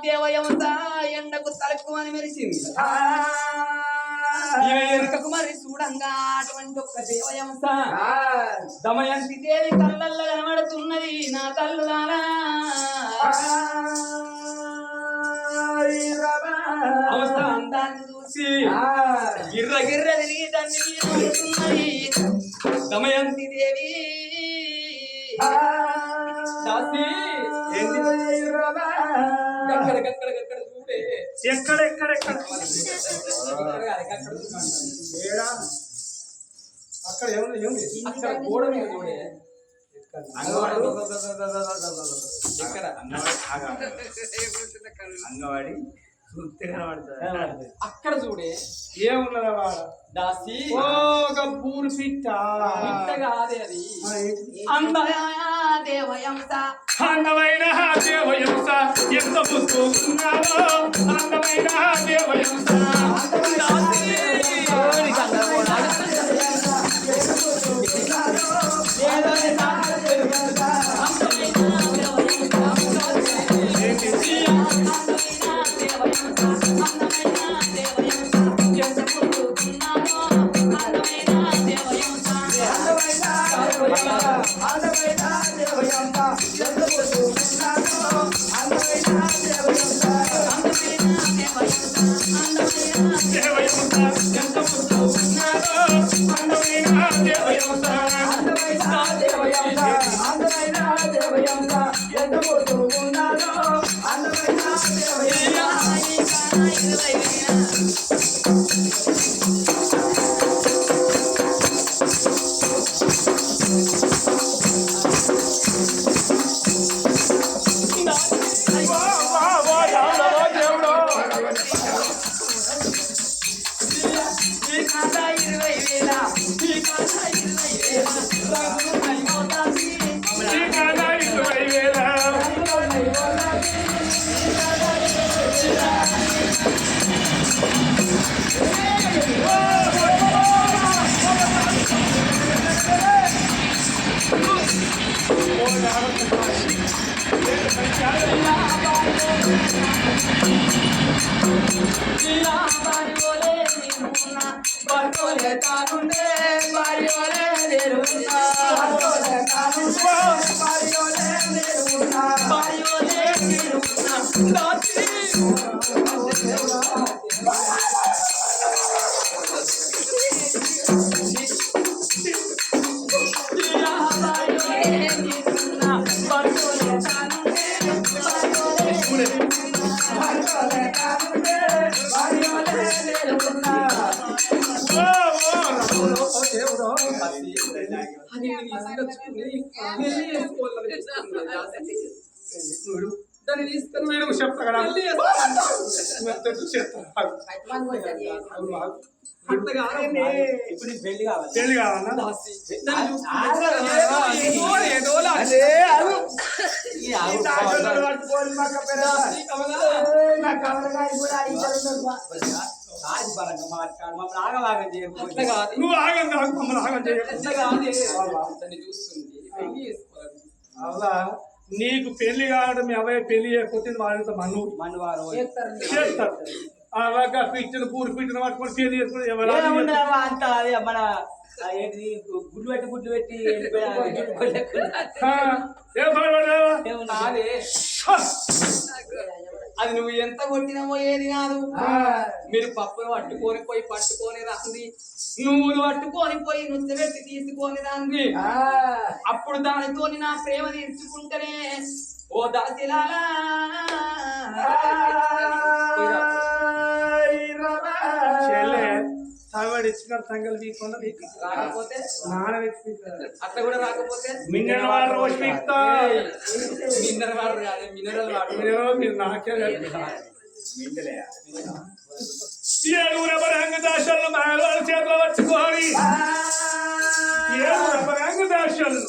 దేవయంత ఎండకు తలకు అని మెరిసింది ఎరుకకు మరి చూడంగా అటువంటి ఒక్క దేవయంత దమయంతి దేవి కళ్ళల్లో కనబడుతున్నది నా తల్లులారా అవస్థ అందాన్ని చూసి గిర్ర గిర్ర తిరిగి తల్లి దమయంతి దేవి చూడే ఎక్కడెక్కడెక్కడ అక్కడ ఏముంది అక్కడ గోడ మీద చూడే అంగవాడి అక్కడ చూడే ఏమున్నదా వాడ దాసి పూరు పిట్ట కాదే అది అందమైన దేవయంత ఎంత పుస్తకున్నావో అందమైన దేవయంత దాన్ని తీసుకొని వీడు చెప్తా ఇప్పుడు పెళ్లి కావాలి పెళ్లి కావాలా నువ్వు ఆగం కాదు మమ్మల్ని ఆగం అవునా నీకు పెళ్లి కావడం మీ అబ్బాయి పెళ్లి చేయకపోతే వాళ్ళతో మన్ను చేస్తారు అలాగా పిచ్చిన కూర పిచ్చిన పట్టుకొని పెళ్లి చేసుకుని మన గుడ్లు పెట్టి అది నువ్వు ఎంత కొట్టినావో ఏది కాదు మీరు పప్పును పట్టుకొని రాంది నువ్వులు పట్టుకొని పోయి నృత్య పెట్టి తీసుకొని రాంది అప్పుడు దానితో నా ప్రేమ తీర్చుకుంటేనే ఓ దాసిలాలా తావాడు ఇచ్చిన సంగలు తీసుకోండి రాకపోతే అట్లా కూడా రాకపోతే మినరల్ వాటర్ పోసి పీకుతా మినరల్ వాటర్ కాదు మినరల్ వాటర్ మీరు నాకే ఏడుగురు ఎవరంగ దాశలు మాయవాళ్ళ చేతిలో పట్టుకోవాలి ఏడుగురు ఎవరంగ దాశలు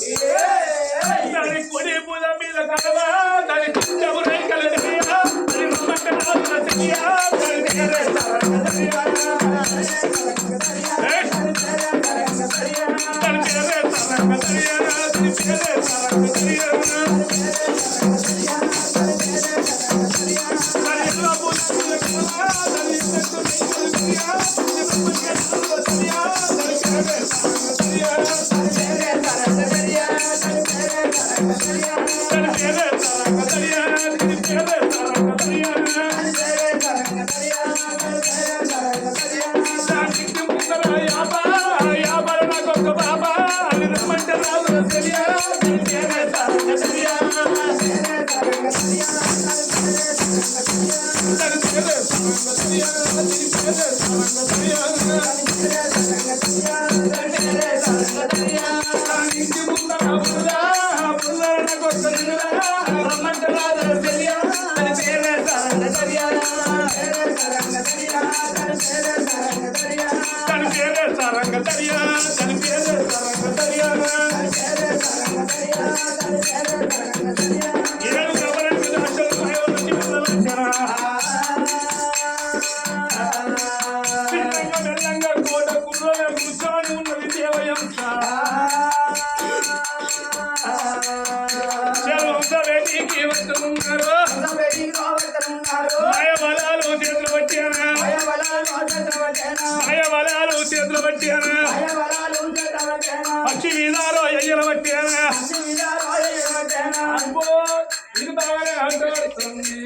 దాని కొడి పూల మీద కలవా దాని ఎవరై కలదయ్యా చేతులు పట్టాను పక్షి మీదారో ఎయ్యలు పట్టాను ఇది బాగానే ఆటపడుతుంది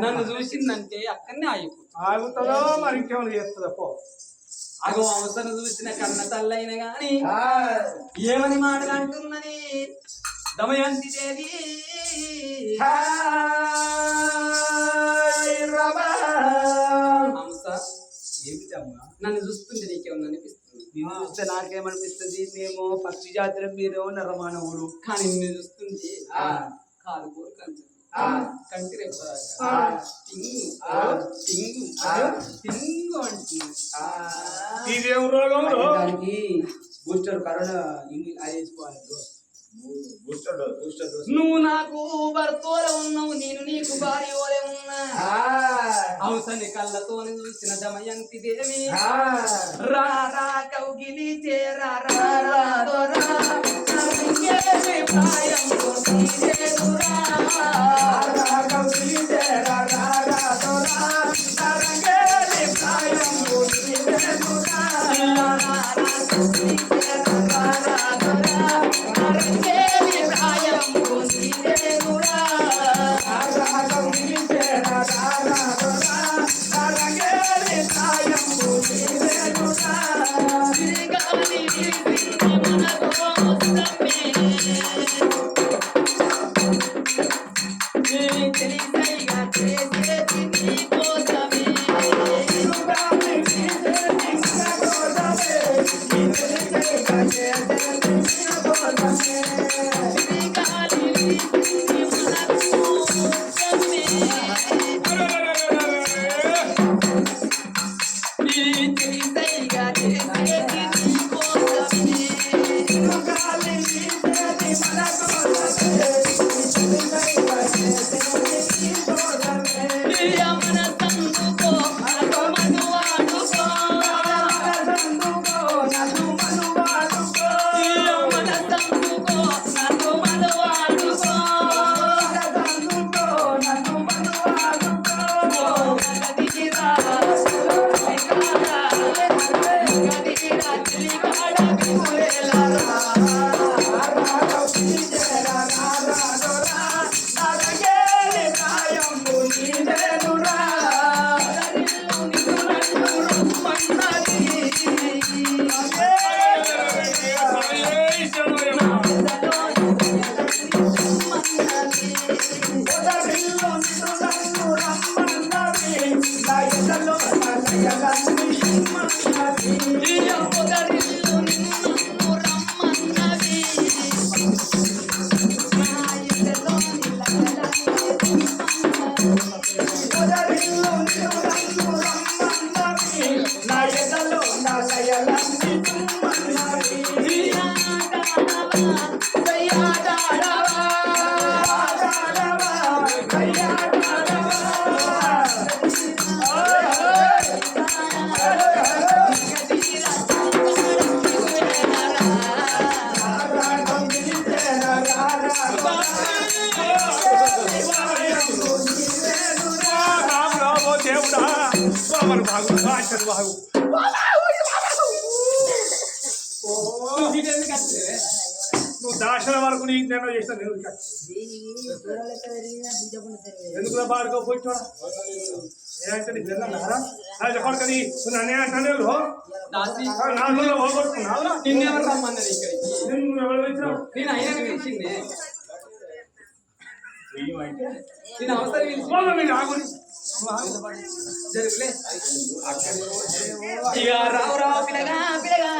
నన్ను చూసిందంటే అక్కడనే ఆగుతుందో మరి ఇంకేమైనా చేస్తుందా పో అగో అవసరం చూసిన కన్న తల్లైన గాని ఏమని మాటలంటున్నది దమయంతి దేవి హంస ఏమిటమ్మా నన్ను చూస్తుంటే నీకేమన్నా అనిపిస్తుంది నిన్ను చూస్తే నాకేమనిపిస్తుంది మేము పక్షి జాతులు మీరు నరమానవుడు కానీ నిన్ను చూస్తుంటే కాలు కోరు కంచు కంటి రెప్పదాకా టింగు టింగు టింగు అంటుంది ఇదేం రోగం దానికి బూస్టర్ కరోనా అది వేసుకోవాలి నువ్వు నాకు భర్తోలే ఉన్నావు నేను నీకు భార్యోలే ఉన్నా అవసని కళ్ళతోని చూసిన దమయంతి దేవి రా రా కౌగిలి చేరా రా రా దొరా నరింగేలి ప్రాయంలో నీరేదురా రా కౌగిలి చేరా రా రా దొరా నరింగేలి ప్రాయంలో నీరేదురా రా రా కౌగిలి చేరా రా రా దొరా నరింగేలి ప్రాయంలో నీరేదురా రా కౌగిలి చేరా రా రా దొరా నరింగేలి ప్రాయంలో నీరేదురా శ్రీగాలి వీసింది మనతో ముస్తమే తెలిసైగా చేసేది నీ కోసమే శ్రీగాలి వీసింది మనతో తెలిసైగా చేసేది నీ కోసమే శ్రీగాలి వీసింది మనతో ముస్తమే తెలిసైగా చేసేది నీ కోసమే శ్రీగాలి వీసింది మనతో మన సందుకో మనతో మను ఆడుకో మన సందుకో నన్ను మను ఆడుకో గదిరా గదిరా చిలికాడ బిగులేలారా దేవుడా బాబు బాగు బాగు బాగు నువ్వు దాక్షణ వరకు నీ నేను చేస్తాను ఎందుకు పాడుకోపోయి చూడ ఏంటంటే నీకు వెళ్ళారా చెప్పడుకని నన్నే అంటాను నాలుగులో పోగొట్టుకున్నావురా నిన్నెవరు రమ్మన్నది ఇక్కడికి నువ్వు ఎవరు వచ్చినావు నేను అయినా పిలిచింది నేను అవసరం పిలిచి వాళ్ళ మీరు ఆగుని జరుగులే ఇక రావు రావు పిల్లగా పిల్లగా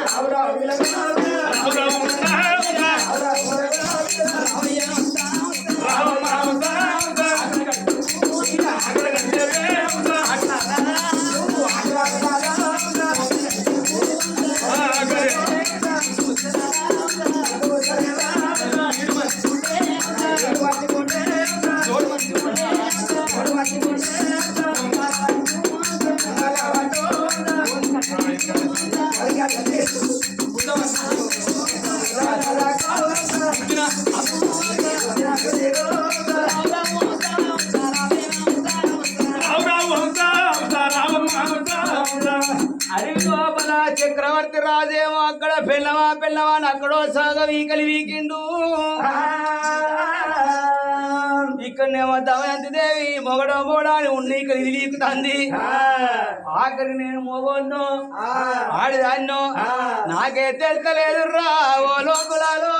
అడవి లోపల చక్రవర్తి రాజేమో అక్కడ పెళ్ళవా పెళ్ళవాని అక్కడో సాగ వీకలి వీకిండు ఇక్కడనేమో దమయంతి దేవి మొగడో మోడాని ఉండి ఇక్కడ ఇది వీకుతాంది ఆఖరి నేను మొగోన్నో ఆడిదాన్నో నాకే తెలుస్తలేదు రా ఓ లోకులలో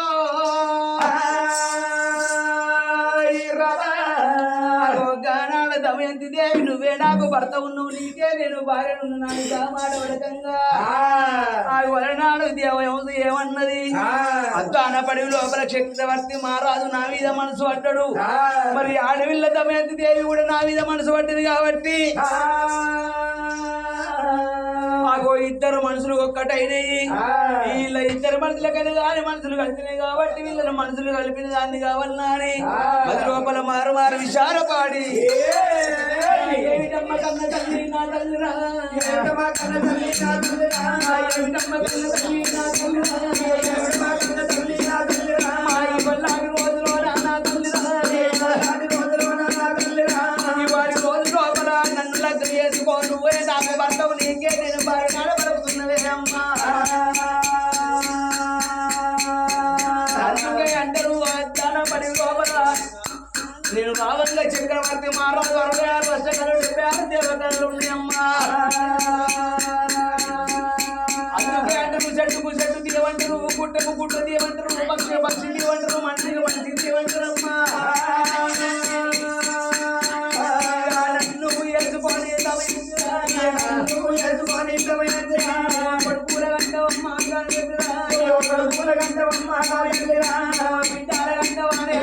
గానాల దమయంతి దేవి నువ్వే నాకు భర్త ఉన్నావు నీకే నేను భార్య ఉన్నాను మాడవడకంగా వలనాడు దేవయంసు ఏమన్నది అద్దాన పడివి లోపల చక్రవర్తి మహారాజు నా మీద మనసు పడ్డాడు మరి ఆడవిల్ల దమయంతి దేవి కూడా నా మీద మనసు పడ్డది కాబట్టి ఆగో ఇద్దరు మనుషులు ఒక్కటైనవి వీళ్ళ ఇద్దరు మనుషుల కానీ మనుషులు కలిసినాయి కాబట్టి వీళ్ళ మనుషులు కలిపిన దాన్ని కావాలన్నా అని అది లోపల మారు మారు విచారపాడి ఏమిటమ్మ కన్న తల్లి నా తల్లిరా ఏమిటమ్మ కన్న తల్లి నా తల్లిరా ఏమిటమ్మ కన్న తల్లి నా తల్లిరా ఏమిటమ్మ కన్న తల్లి నా తల్లిరా మా ఈ వల్లాడి రోజులో నా తల్లిరా వల్లాడి రోజులో నా తల్లిరా ఈ వారి రోజు లోపల నన్ను లగ్నం చేసుకో నువ్వే నాకు భర్తవు నీకే నేను భార్య నాడ పడుతున్నవే అమ్మా అందుకే అంటారు అద్దాన పడి లోపల నేను రావంగా చక్రవర్తి మహారాజు 66 వర్షకాలు 76 దేవతలు ఉన్నాయమ్మా అందుకే అంటారు చెట్టుకు చెట్టు తీయమంటారు గుట్టకు గుట్ట తీయమంటారు పక్షి పక్షి తీయమంటారు మనిషికి మనిషి తీయమంటారమ్మా నువ్వు ఎత్తుకొని పడుపుల గంటవమ్మా పడుపుల గంటవమ్మా బిడ్డాల గంటవానే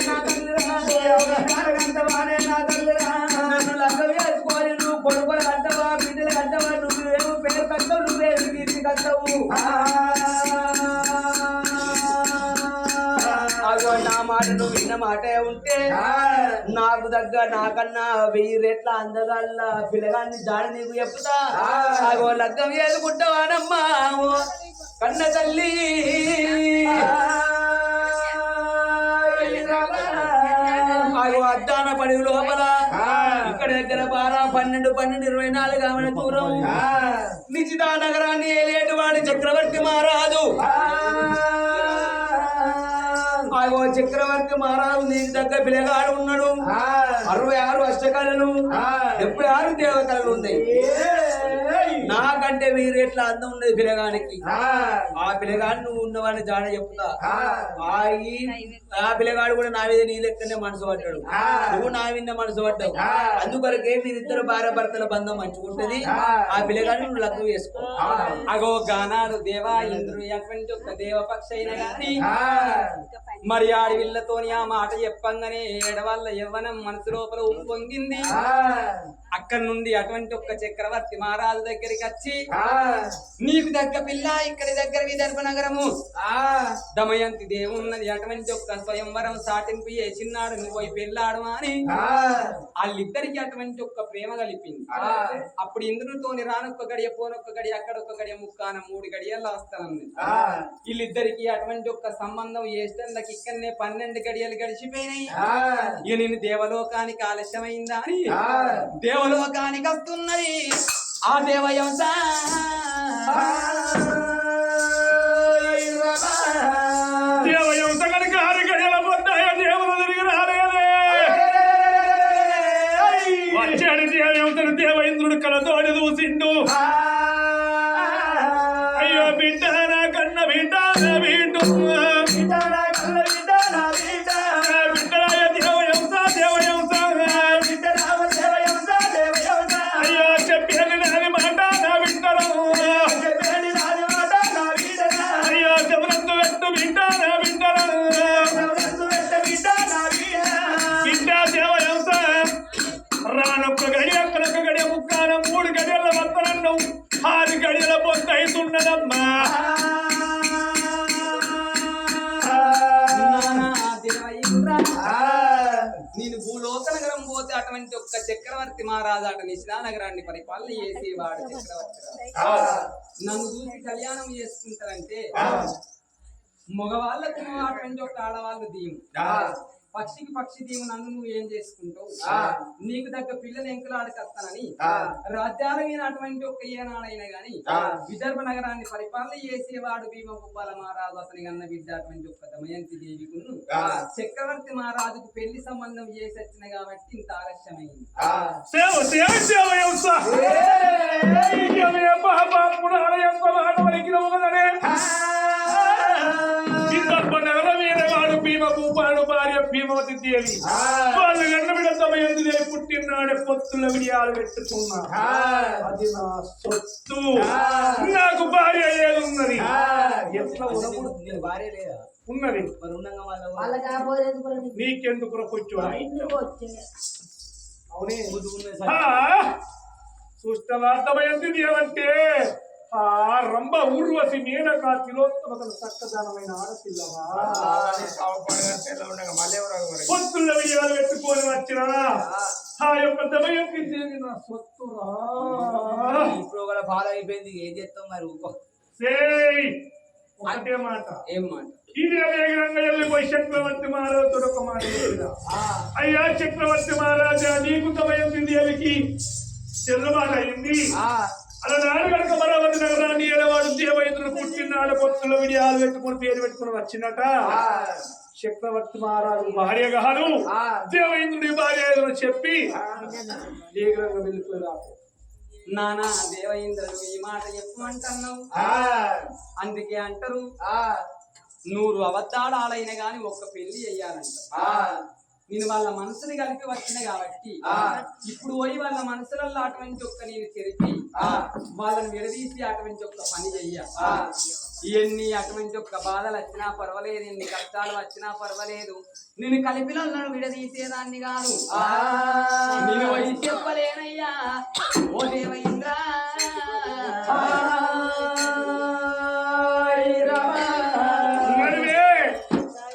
నా తల్లిరా నన్ను లగ్గ వేసుకొని నువ్వు కొడుకుల కట్టవా బిడ్డల కట్టవా నువ్వేమో పేరు కట్టవు నువ్వేమి కీర్తి కట్టవు అగో నా మాట నువ్వు విన్న మాటే ఉంటే నాకు దగ్గర నాకన్నా 1000 రెట్ల అందగల్ల పిల్లగాన్ని జాడ నీకు చెప్తా అగో లగ్గం వేసుకుంటావానమ్మా కన్న తల్లి అద్దాన పడి లోపల ఇక్కడ దగ్గర 12 24 ఆమె దూరం నిజితా నగరాన్ని ఏలేటి వాడి చక్రవర్తి మహారాజు ఆగో చక్రవర్తి మహారాజు నీకు దగ్గర పిల్లగాడు ఉన్నాడు 66 అష్టకళలు 76 దేవతలు ఉన్నాయి నాకంటే 1000 రెట్ల అందం ఉన్నది పిల్లగానికి ఆ పిల్లగాడు నువ్వు ఉన్నవాడిని జాడ చెప్తా ఆ పిల్లగాడు కూడా నా మీద నీ లెక్కనే మనసు పడ్డాడు నువ్వు నా మీద మనసు పడ్డావు అందుకొరకే మీరిద్దరు భార్య భర్తల బంధం మంచుకుంటది ఆ పిల్లగాడు నువ్వు లగ్నం వేసుకో అగో గానాలు దేవా ఇంద్రుడు అటువంటి ఒక్క దేవపక్ష అయిన గాని మరి ఆడి వీళ్ళతోని ఆ మాట చెప్పంగానే ఏడవాళ్ళ యవ్వనం మనసు లోపల ఉప్పొంగింది అక్కడి నుండి అటువంటి ఒక్క చక్రవర్తి మహారాజు దగ్గర దగ్గరికి వచ్చి నీకు దగ్గర పిల్ల ఇక్కడి దగ్గర విదర్భ నగరము దమయంతి దేవున్నది అటువంటి ఒక్క స్వయంవరం సాటింపు చేసినాడు నువ్వు పోయి పెళ్ళాడు అని వాళ్ళిద్దరికి అటువంటి ఒక్క ప్రేమ కలిపింది. అప్పుడు ఇంద్రునితోని రానొక్క గడియ పోనొక్క గడియ అక్కడొక్క గడియ ముక్కాన 3 గడియల్లో వస్తానన్నది. వీళ్ళిద్దరికి అటువంటి ఒక్క సంబంధం చేస్తే ఇక్కడనే 12 గడియలు గడిచిపోయినాయి. ఇక నేను దేవలోకానికి ఆలస్యమైందా అని దేవలోకానికి వస్తున్నది ఆ దేవయంస దేవయంస కనుక 6 గడియల పొద్దాయ దేవుడు తిరిగి రాలేదే. వచ్చాడు దేవయంసను దేవేంద్రుడు కలతోడి చూసిండు. అయ్యో బిడ్డ నా కన్న బిడ్డ నా బిడ్డ రానొక్క గడియ అక్కడొక్క గడియ ముక్కాన 3 గడియల వత్తనన్ను 6 గడియల పొద్దు అవుతున్నదమ్మా. నేను భూలోక నగరం పోతే అటువంటి ఒక్క చక్రవర్తి మహారాజు అట నిశిలా నగరాన్ని పరిపాలన చేసేవాడు చక్రవర్తి. నన్ను చూసి కళ్యాణం చేసుకుంటారంటే మగవాళ్ళకు అటువంటి ఒక ఆడవాళ్ళు దీము పక్షికి పక్షి దీవు నన్ను నువ్వు ఏం చేసుకుంటావు నీకు దగ్గర పిల్లలు ఎంకులాడకస్తానని రాజ్యాల మీద అటువంటి ఒక్క ఏనాడైనా గాని విదర్భ నగరాన్ని పరిపాలన చేసేవాడు భీమభూపాల మహారాజు అతని కన్న బిడ్డ అటువంటి ఒక్క దమయంతి దేవికును చక్రవర్తి మహారాజుకు పెళ్లి సంబంధం చేసి వచ్చిన కాబట్టి ఇంత ఆలస్యమైంది. భీమభూపాడు భార్య భీమవతి దేవి వాళ్ళు గన్నబిడ దమయంతి దేవి పుట్టినాడే పొత్తుల విడియాలు పెట్టుకున్నా. అది నా సొత్తు, నాకు భార్య ఏదున్నది. ఎట్లా భార్య లేదా ఉన్నది నీకెందుకు రొచ్చు అవునే చూస్తావా దమయంతి దేవంటే ఆ రంభ ఊర్వశి మేనక తిలోత్తమతను చక్కదనమైన ఆడపిల్లవా పొత్తుల విజయాలు పెట్టుకొని వచ్చినా ఆ యొక్క దమయంతి దేవి నా సొత్తురా. ఇప్పుడు కూడా ఫాలో అయిపోయింది ఏం చేస్తాం మరి ఒకటే మాట ఏం మాట ఇదే వేగంగా వెళ్ళిపోయి చక్రవర్తి మహారాజుడు ఒక మాట అయ్యా చక్రవర్తి మహారాజా నీకు దమయంతి దేవికి చెల్లుబాటు అయింది. అలనాడు కనుక మరావతి నగరాన్ని ఏడవాడు దేవేంద్రుడు పుట్టినాడు పొత్తుల విడియాలు పెట్టుకుని పేరు పెట్టుకుని వచ్చినట. చక్రవర్తి మహారాజు భార్య గారు దేవేంద్రుడి భార్య చెప్పి వేగంగా వెళ్ళిపోయారు. నానా దేవేంద్రుడు ఈ మాట చెప్పమంటున్నావు అందుకే అంటారు 100 అబద్ధాలు ఆడైనా గాని ఒక్క పెళ్లి చెయ్యాలంట. నేను వాళ్ళ మనసుని కలిపి వచ్చిన కాబట్టి ఇప్పుడు పోయి వాళ్ళ మనసులలో అటువంటి ఒక్క నేను చెరిపి వాళ్ళని విడదీసి అటువంటి ఒక్క పని చెయ్య. ఎన్ని అటువంటి ఒక్క బాధలు వచ్చినా పర్వాలేదు, ఎన్ని కష్టాలు వచ్చినా పర్వాలేదు, నేను కలిపిలను విడదీసేదాన్ని కాదు. నేను పోయి చెప్పలేనయ్యా ఓ దేవేంద్ర.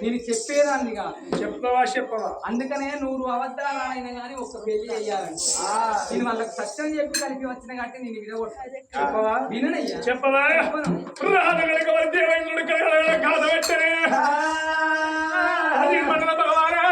నేను చెప్పేదాన్ని కాదు. చెప్పవా అందుకనే 100 అబద్ధాలు అయినా గానీ ఒక్క పెళ్లి అయ్యాలంట. నేను వాళ్ళకి సత్యం చెప్పి కలిపి వచ్చిన కాబట్టి నేను వినవా వినయ్యా చెప్పవా దేవేంద్రుడు కాదు పెట్టనే అది మండల భగవానా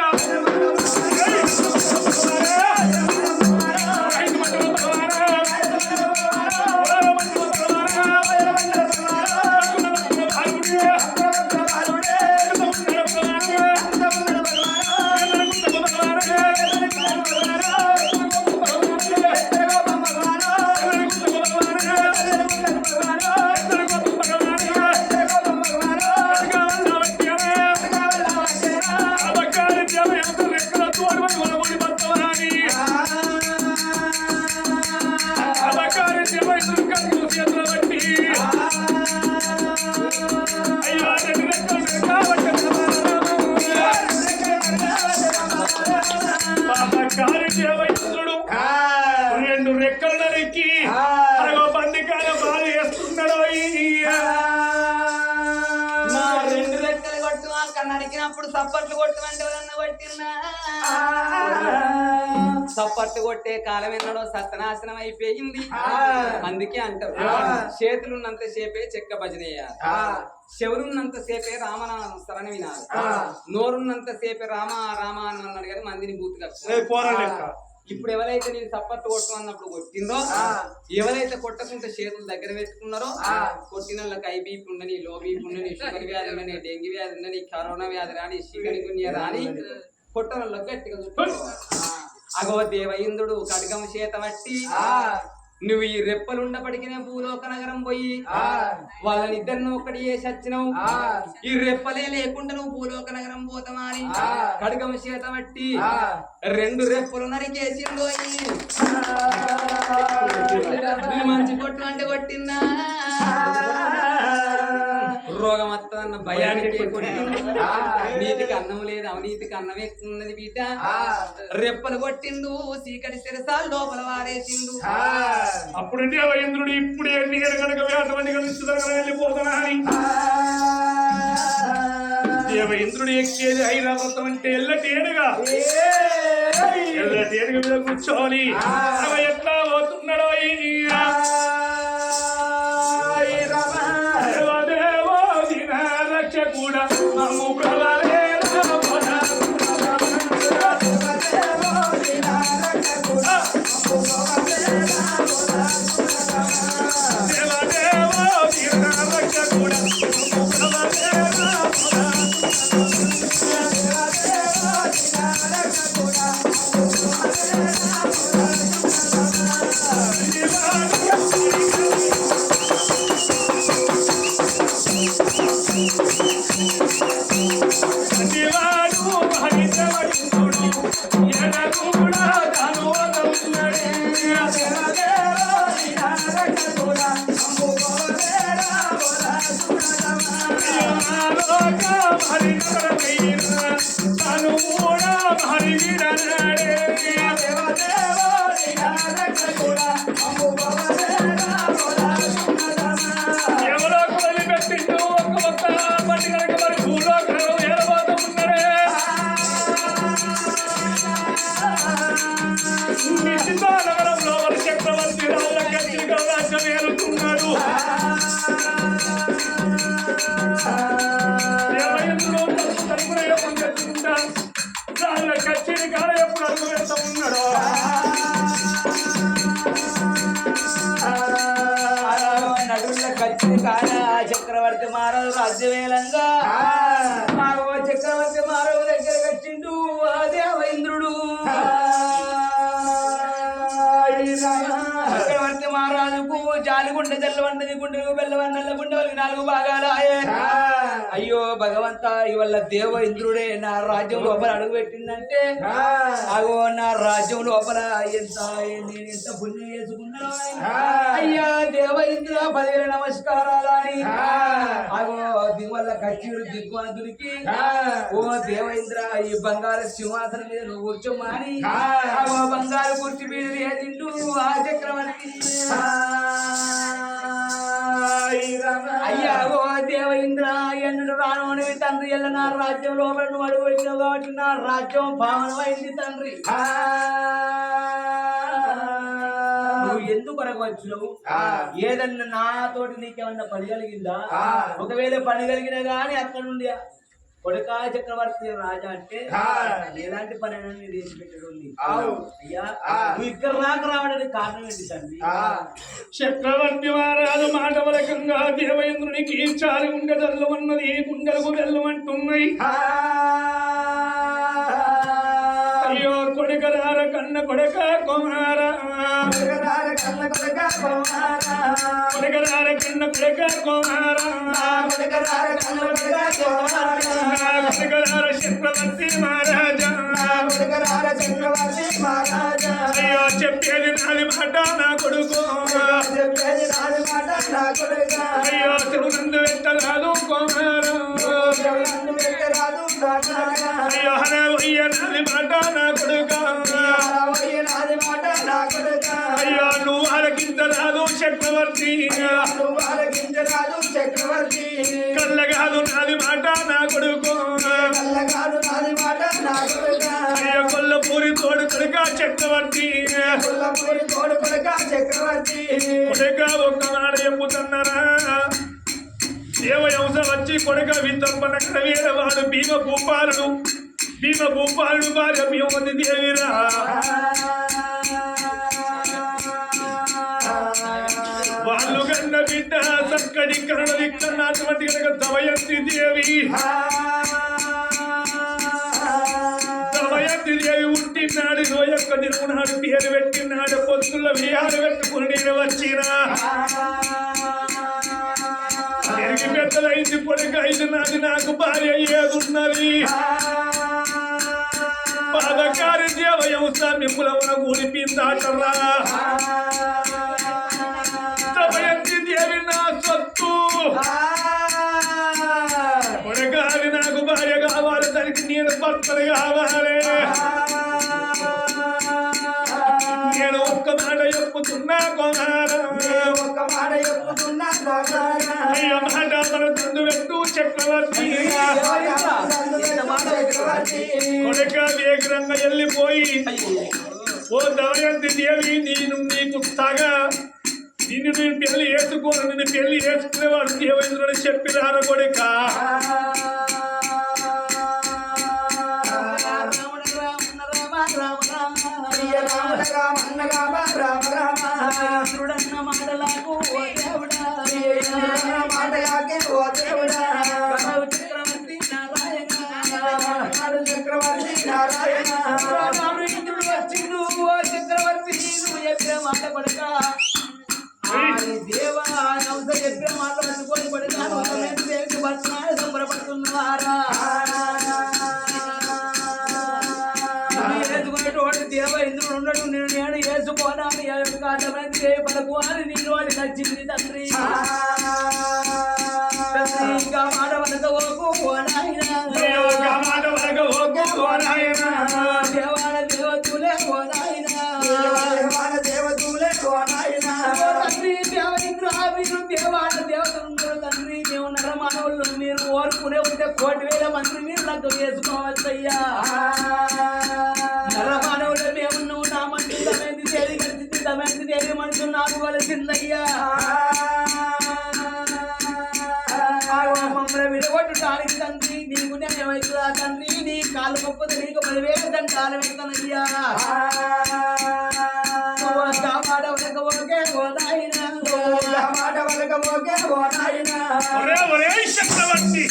రెండు రెక్కలు నరికి బంది సప్పట్లు కొట్టమంటే ఎవరన్నా కొట్టినా సప్పట్లు కొట్టే కాలం ఎన్నడో సత్యనాశనం అయిపోయింది. అందుకే అంటారు చేతులున్నంత సేపే చెక్క భజనేయాలి, చెవులున్నంత సేపే రామనామ స్మరణ వినాలి, నోరున్నంత సేపే రామ రామ అని అన్నాడు కానీ మందిని బూతుగా. ఇప్పుడు ఎవరైతే నేను సప్పట్లు కొట్టమన్నప్పుడు కొట్టిందో, ఎవరైతే కొట్టకుంటే చేతులు దగ్గర పెట్టుకున్నారో కొట్టిన వాళ్ళకి ఐ బీపీ ఉండని, లో బీపీ ఉండని, షుగర్ వ్యాధి ఉండని, డెంగ్యూ వ్యాధి ఉండని, కరోనా వ్యాధి రాని, చికెన్ గున్యా రాని కొట్టన వాళ్ళకి గట్టిగా అగో దేవ ఇంద్రుడు ఖడ్గం చేత పట్టి నువ్వు ఈ రెప్పలు ఉండపడికినే భూలోక నగరం పోయి వాళ్ళని ఇద్దరిని ఒకటి చేసి వచ్చినావు. ఈ రెప్పలే లేకుండా నువ్వు భూలోక నగరం పోతావా అని ఖడ్గం చేత పట్టి 2 రెప్పలు నరికేసిందో. మంచి కొట్టు అంటే కొట్టిందా, రోగం వస్తుందన్న భయానికి కొట్టింది. నీతికి అన్నం లేదు, అవినీతికి అన్నం ఎక్కున్నది బీట. రెప్పలు కొట్టిండు, చీకటి శిరసాలు లోపల వారేసిండు. అప్పుడు దేవేంద్రుడు ఇప్పుడు ఎన్ని కనుక వ్యాసమని వెళ్ళిపోతున్నా అని దేవేంద్రుడు ఎక్కేది ఐరావతం అంటే ఎల్లటేడుగా మీద కూర్చొని ఎట్లా పోతున్నాడో కూడా మమ్ము ప్రభావే చక్రవర్తి మారవు రాజ్యవేలంగా చక్రవర్తి మారవు దగ్గర వచ్చిండు ఆ దేవేంద్రుడు. చక్రవర్తి మహారాజుకు జాలిగుండె తెల్లవంటది, గుండెలకు బెల్లవన్నెల గుండె వాళ్ళకి 4 భాగాలాయే. అయ్యో భగవంతా, ఇవాళ దేవేంద్రుడే నా రాజ్యం లోపల అడుగు పెట్టిందంటే అగో నా రాజ్యం లోపల నేను ఎంత పుణ్యం చేసుకున్నాను. అయ్యా దేవేంద్ర 10,000 నమస్కారాలు అని అగో దివల్ల కచ్చిడు దిగ్వంతుడికి ఓ దేవేంద్ర ఈ బంగారు సింహాసనం మీద నువ్వు కూర్చోమా అని అగో బంగారు కుర్చీ మీద వేసిండు ఆ చక్రవర్తి. అయ్యా ఓ దేవేంద్ర ఎన్నడు రాను తండ్రి ఎల్ల నా రాజ్యం లోపల నువ్వు అడుగు పెట్టినావు కాబట్టి నా రాజ్యం పావనమైంది తండ్రి. నువ్వు ఎందుకు వచ్చినావు? ఏదన్నా నాతోటి నీకేమన్నా పని కలిగిందా? ఒకవేళ పని కలిగినా గానీ అక్కడ నుండి కొడకా చక్రవర్తి రాజా అంటే ఎలాంటి పని అయినా నేను చేసి పెట్టడం. అయ్యా నువ్వు ఇక్కడ రావడానికి కారణం ఏంటి తండ్రి? చక్రవర్తి మహారాజు మాట వరకంగా దేవేంద్రునికి చాలి గుండెదల్లు ఉన్నది, గుండెలకు వెళ్ళమంటున్నాయి. అయ్యో కొడుకరార కన్న కొడక కుమార, కొడుకరార కన్న కొడక కుమార, కొడుకరార కన్న కొడక కుమార, కొడుకరార కన్న కొడక కుమార, కొడుకరార చక్రవర్తి మహారాజా, కొడుకరార చక్రవర్తి మహారాజా. అయ్యో చెప్పేది నాది మాట నా కొడుకు, చెప్పేది నాది మాట నా కొడుకు. అయ్యో చెవునందు పెట్టరాదు కుమార, చెవునందు పెట్టరాదు కుమార. అయ్యో హనవయ్య నాది మాట నా కొడుక, హనవయ్య నాది మాట నా కొడుక. అయ్యా నువ్వు ఆలకించరాదు చక్రవర్తి కళ్ళగాదు నాది మాట నా కొడుకు అయ్యా కొల్లపూరి తోడు కొడుక చక్రవర్తి కొడుక ఒక్క మాట చెప్పుతున్నారా దేవయంస వచ్చి కొడుక వితంపన కడవేరవాడు భీమ భూపాలుడు భార్య భీమవతి దేవిరా వాళ్ళు కన్న బిడ్డ చక్కడి కరణి కన్నటువంటి కనుక దమయంతి దేవి పుట్టినాడు యొక్క నిరునాడు పేరు పెట్టినాడు పొత్తుల వియాలు పెట్టుకుని నేను వచ్చినా తిరిగి పెద్దలైంది కొడుకు ఐదు నాది నాకు భార్య ఏదున్నది పాదకారి దేవయంస మిమ్ములవన కూడిపిందాటరా దమయంతి దేవి నా సొత్తు కొడగాలి నాకు భార్య కావాలి దానికి నేను భర్తలు కావాలి నేను ఒక్క మాట చెప్పుతున్నా అయ్యో మాట మన తందు పెట్టు చక్రవర్తి కొడక వేగరంగా వెళ్ళిపోయి ఓ దమయంతి దేవి నేను నీకు తగా నిన్ను నేను పెళ్లి వేసుకోను నిన్ను పెళ్లి వేసుకునేవాడు దేవేంద్రుడు చెప్పి రాను కొడుక చక్రవర్తి నారాయణ మాట పడక దేవా చెప్పిన మాట పట్టుకొని పడతాను సంబరపడుతున్నారా వేసుకునేటువంటి దేవ ఇంద్రుడు ఉండడు నేను నేను వేసుకోనాను అర్థమైంది పడకు అని నేను వాడి నచ్చింది తండ్రి ఇంకా మాట వనక ఓకు దేవాల దేవతులే తండ్రి దేవేంద్ర మీరు దేవాల దేవతలు తండ్రి మేము నరమానవులు మీరు ఓర్పునే ఉంటే 1,000 మంది మీరు నాకు వేసుకోవచ్చయ్యా నరమానవులు మేము నువ్వు నా మంచి తమైంది తేలి కలిసి తమైంది తేలి మనుషులు నాకు వలసిందయ్యా మమ్మల్ని విడగొట్టడానికి తండ్రి నీకు న్యాయమవుతుందా తండ్రి నీ కాలు గొప్పది నీకు 10,000 దండాలు పెడతానయ్యా చక్రవర్తి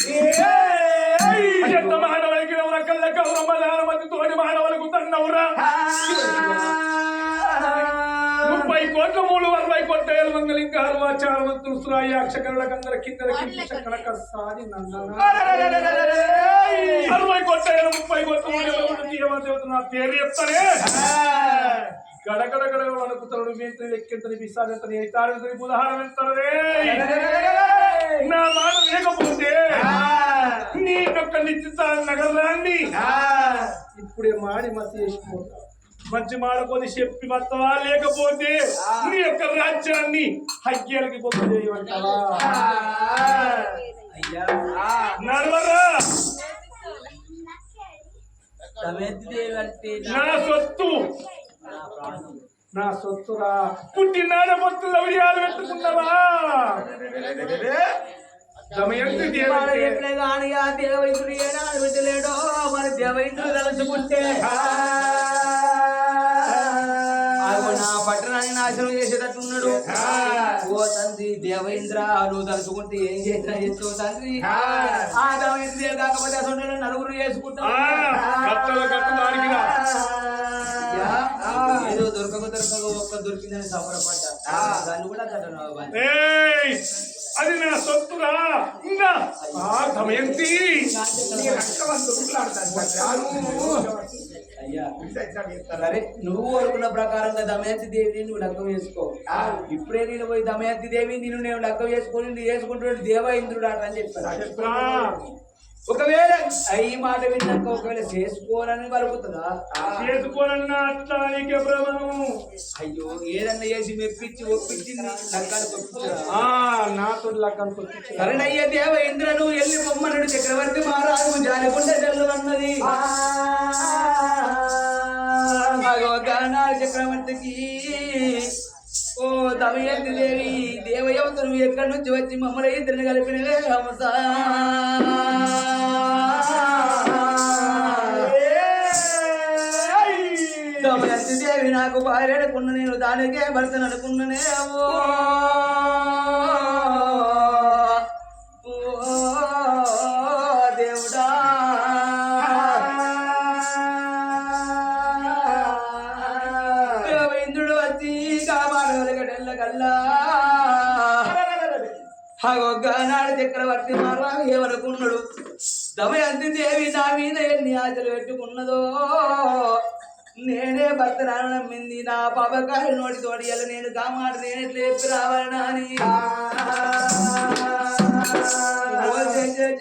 మానవులకి కళ్ళ కౌరమ్మదానమతి తోటి మానవులకు తన్నవురా 30 కోట్ల 360 కోట్ల మంగళింక హల్వాచారవంతులు సురాయాక్షకరులకందర కింద చక్ర కసాది 60 కోట్ల 30 కోట్ల దేవత నా పేరు చెప్తానే గడగడ అనుకుతాడు మేంత్రి లెక్కెంతని విశాలంతని తారంతని ఉదాహరణ వెళ్తారే నా మాట లేకపోతే నీ యొక్క నిశ్చిత నగరాన్ని ఇప్పుడే మాడి మతి వేసిపోతా మంచి మాడకొని చెప్పి వస్తావా లేకపోతే నీ యొక్క రాజ్యాన్ని హయ్యాలకి పొందు చేయమంటావా నడవరా నా సొత్తురా పుట్టినాడ పొత్తులు అవియాలు పెట్టుకున్నావా దమయంతి దేవైంద్రుడు ఏనాడు పెట్టలేడో మరి దేవైంద్రుడు తలుచుకుంటే నా పట్టణాన్ని నాశనం చేసేటట్టున్నాడు ఓ తండ్రి దేవేంద్ర నువ్వు తలుచుకుంటే ఏం చేసినా చేస్తావు తండ్రి ఆ దేవేంద్ర కాకపోతే అసలు నలుగురు చేసుకుంటాం ఏదో దొరకక ఒక్క దొరికిందని సంబరపడ్డా దాన్ని కూడా అది నా సొత్తురా దమయంతి అయ్యా సరే నువ్వు అనుకున్న ప్రకారంగా దమయంతి దేవిని నువ్వు లగ్గం వేసుకో ఇప్పుడే నేను పోయి దమయంతి దేవి నేను లగ్గం వేసుకుని చేసుకుంటున్నాడు దేవేంద్రుడు అని చెప్పాను ఒకవేళ ఈ మాట విన్నాక ఒకవేళ చేసుకోవాలని పలుకుతుందా? చేసుకోనన్నా అట్లా నీకే భ్రమను. అయ్యో ఏదన్నా చేసి మెప్పించి ఒప్పించింది లగ్గాలు పంపించరా? నాతో లగ్గానికి వచ్చి సరేనయ్య దేవ ఇంద్రను ఎల్లి బొమ్మనుడు చక్రవర్తి మహారాజు జాలిగుండ జల్లు అన్నది. చక్రవర్తికి ఓ దమయంతి దేవి దేవయవతను ఎక్కడి నుంచి వచ్చి మమ్మల్ని ఇద్దరిని కలిపినవే హంస. దమయంతి దేవి నాకు భార్య అనుకున్న నేను దానికే భర్తను అనుకున్ననే ఓ దేవుడా. ఇంద్రుడు వచ్చి కామాడగడెల్ల కల్లా నాడు చక్రవర్తి మహారాజు ఏమనుకున్నాడు? దమయంతి దేవి నా మీద ఎన్ని ఆశలు పెట్టుకున్నదో, నేనే భర్త నాన్న నమ్మింది నా పాపకాయ నోటి తోడి ఎలా నేను కామాట నేను ఎట్లా చెప్పి రావాలనా అని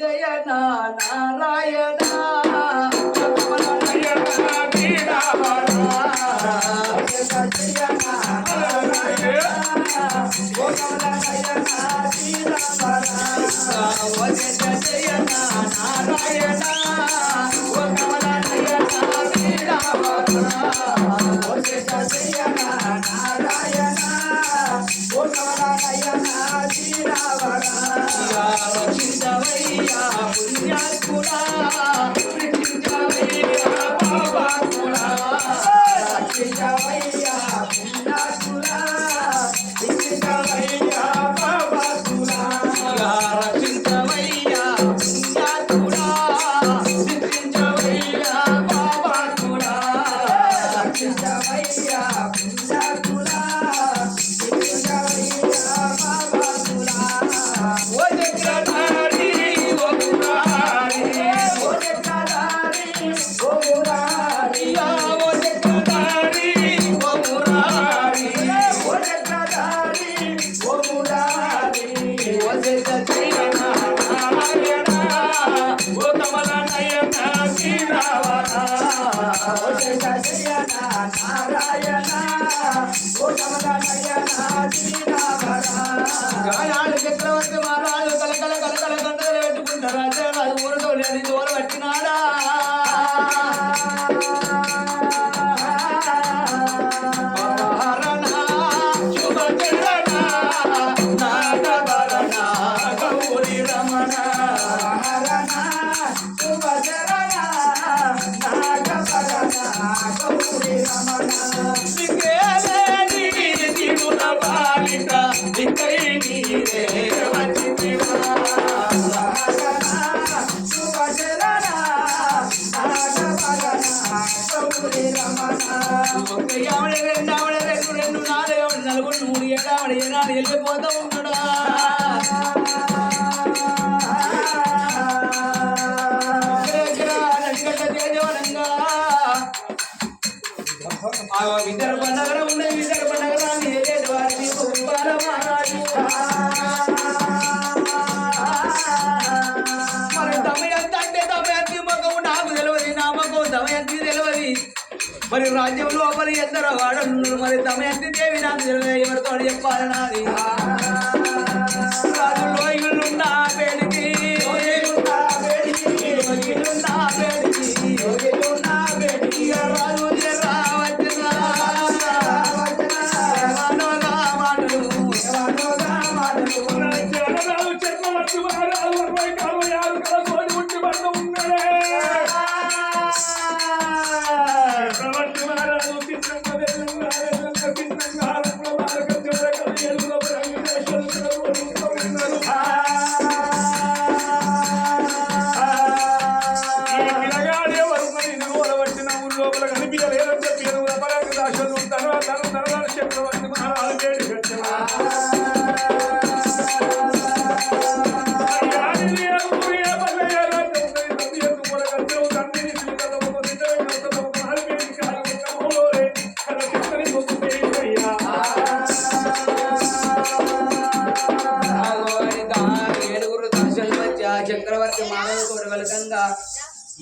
జయ నారాయణ చక్రవర్తి మహారాజు కలకల కలకల కంటలు పెట్టుకుంటారు. అంటే అది ఊరతో లేని దూర పట్టినాడా వెళ్ళిపోతా ఉన్నాడా విద్యార పండగ ఉండే విద్యార పండగ మరి దమయంతి అంటే దమయంతి మగవు నాకు తెలియదు, నా మగవు దమయంతి తెలియదు. మరి రాజ్యం లోపల ఎందరో వాడన్నారు, మరి దమయంతి దేవి నాకు తెలియదు, ఎవరితో చెప్పాలి నాది. రాజుల్లో ఇల్లున్నా పేడికి రాజు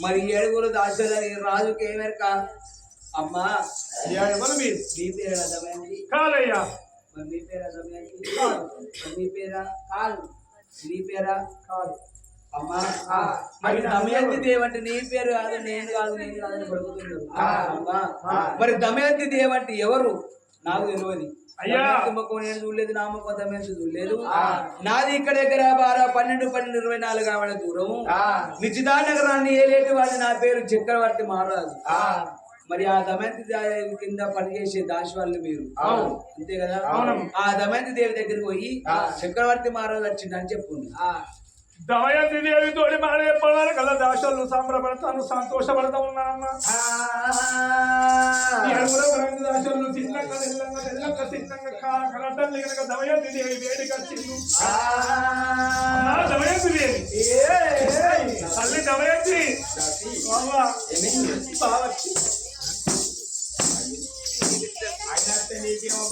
మరి 7 దాచాలని రాజుకి ఏమెరక అమ్మా ఎవరు మీరు నీ పేరు అర్థమైంది కాదయ్యా మరి నీ పేరు అర్థమైంది మరి నీ పేరా కాదు నీ పేరా కాదు అమ్మా మరి దమయంతి దేవంటే నీ పేరు కాదు నేను కాదు అని పడుకుతున్నాడు అమ్మా మరి దమయంతి దేవంటే ఎవరు నాకు తెలియదు అయ్యా నేను చూడలేదు నామకం దమయంతి చూడలేదు నాది ఇక్కడ దగ్గర 12 24 ఆవిడ దూరం నిశ్చితా నగరాన్ని ఏలేటి వాడి నా పేరు చక్రవర్తి మహారాజు మరి ఆ దమయంతి దేవి కింద పనిచేసే దాసి వాళ్ళు మీరు అంతే కదా ఆ దమయంతి దేవి దగ్గరికి పోయి చక్రవర్తి మహారాజు వచ్చిందని చెప్పుంది దమయంతి దేవితోటి మాట చెప్పాలి కదా దాసోళ్ళు సంబరపడతాను సంతోషపడతా ఉన్నానమ్మా దాసోళ్ళు చిన్నంగా తెల్లంగా చిన్నంగా కనటం కనుక దమయంతి దేవి వేడికి వచ్చింది దమయంతి దేవి తల్లి దమయంతి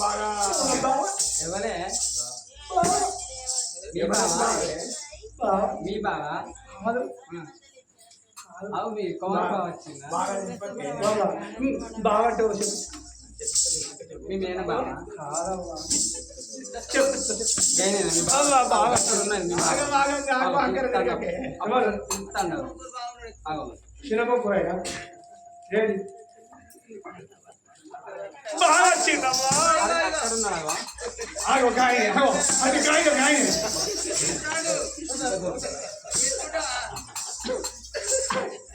బాగా ఎవరే మీ బాగా అవు మీ కౌన్ బాగా వచ్చిందా బాగా మీ మేన బాగా చిన్నపోయారా బాగా వచ్చిందమ్మా అది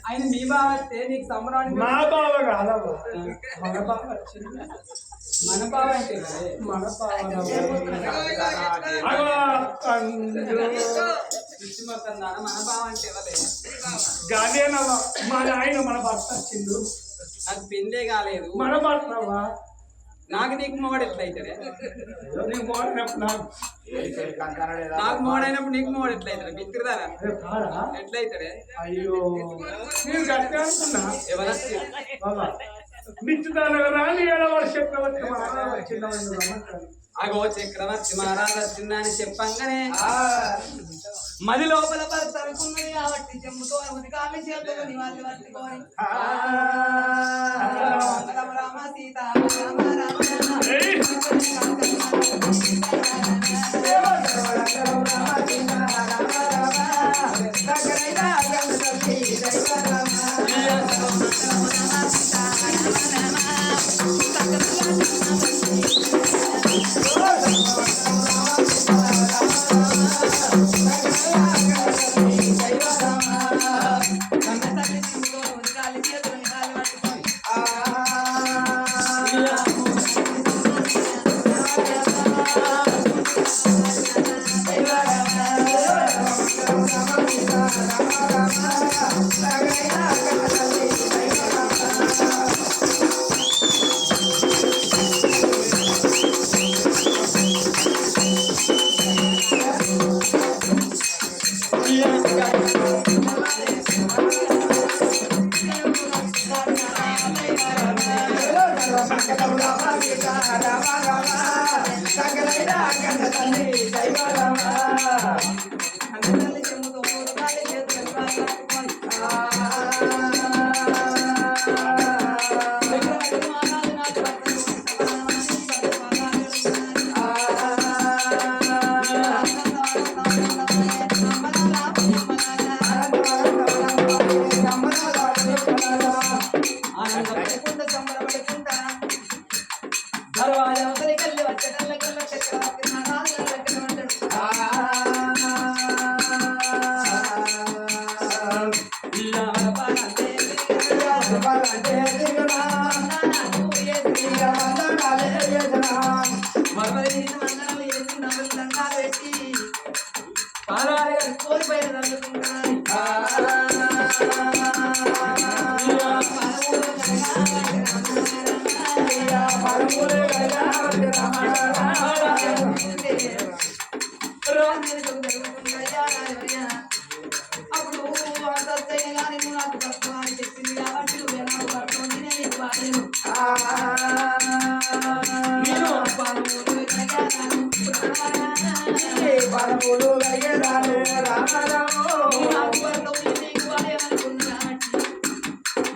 ఆయన మీ బావ వస్తే నీకు సంబరానికి మా బావ కాదమ్మా మన బావ వచ్చింది మన బావ అంటే మన బావ మన బావ అంటే గాదేనమ్మా మా ఆయన మన భర్త వచ్చిండు నాకు పెళ్ళే కాలేదు మన భర్తవా నాకు నీకు మొగడు ఎట్లయితాడే నీకు మోడినప్పుడు నాకు మోడైనప్పుడు నీకు మొగడు ఎట్లయితాడు మిత్రుదారా ఎట్లయితాడే అయ్యో నేను గట్టిగా అనుకున్నా ఎవరు మిత్రుదాని 7వ చక్రవర్తి అగో చక్రవర్తి మహారాజు వచ్చిందని చెప్పంగానే మది లోపల భర్త అనుకున్నది కాబట్టి చెమ్ముతో కామి చేతులు నివాళి పట్టుకొని రామ రామ సీత రామ రామ రామ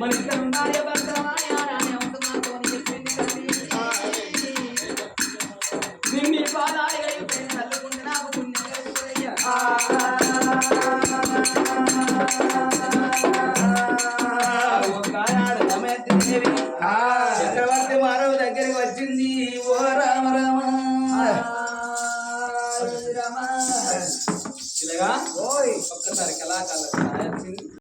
మన ఇక్కడ ఉండాలి భద్రమాయ రాని అవసరంతో చెప్పింది తల్లి నిన్ను పాదాలు అయిపోయిన తల్లుకుంటే నాకు పుణ్యం కలుగుతుందయ్యా ఒకనాడు దమయంతి దేవి చక్రవర్తి మానవ దగ్గరికి వచ్చింది ఓ రామ రామ ఇలాగా ఒక్కసారి కళాకారులకు